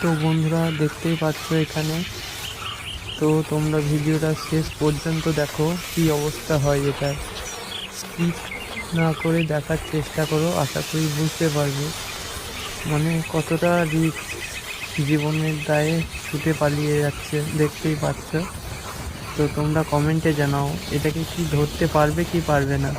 তো বন্ধুরা দেখতেই পাচ্ছ এখানে, তো তোমরা ভিডিওটা শেষ পর্যন্ত দেখো, কি অবস্থা হয় এটা, স্কিপ না করে দেখার চেষ্টা করো, আশা করি বুঝতে পারবে মানে কতটা রিস্ক জীবনের দায়ে ছুটে পালিয়ে যাচ্ছে, দেখতেই পাচ্ছ। তো তোমরা কমেন্টে জানাও এটাকে কি ধরতে পারবে কি পারবে না।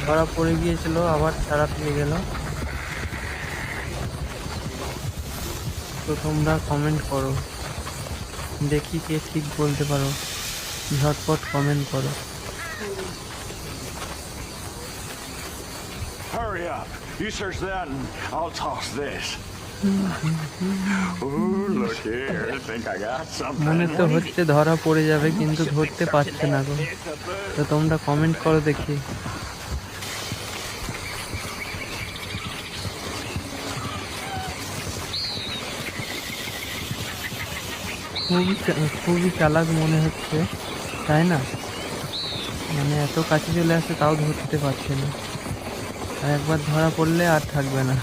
ধরা পড়ে গিয়েছিল, আবার ছাড়া পেয়ে গেল। তো তোমরা কমেন্ট করো, দেখি কে ঠিক বলতে পারো, ঝটপট কমেন্ট করো। Hurry up. You search that and I'll toss this. Ooh, look here. I think I got something. মনে তো হচ্ছে ধরা পড়ে যাবে, কিন্তু ধরতে পারছে না গো। তো তোমরা কমেন্ট করো দেখি। খুবই চালাক মনে হচ্ছে, তাই না? মানে এত কাছে চলে আসে তাও ধরতে পারছে না, আর একবার ধরা পড়লে আর থাকবে না।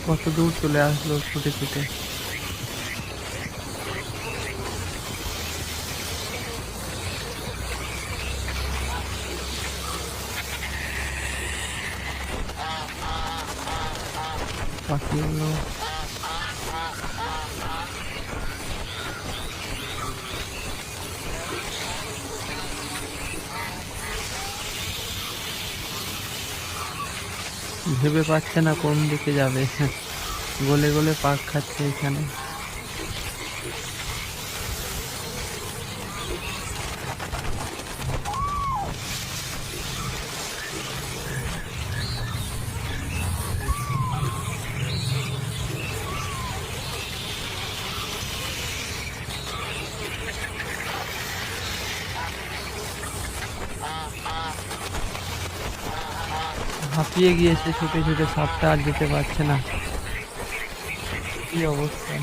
কত দূর চলে আসলো ছুটে ছুটে। পাখিগুলো ভেবে পাচ্ছে না কোন দিকে যাবে, গলে গলে পাক খাচ্ছে এখানে। হাঁপিয়ে গিয়েছে ছুটে ছুটে, সাপটা আর যেতে পারছে না, কি অবস্থা।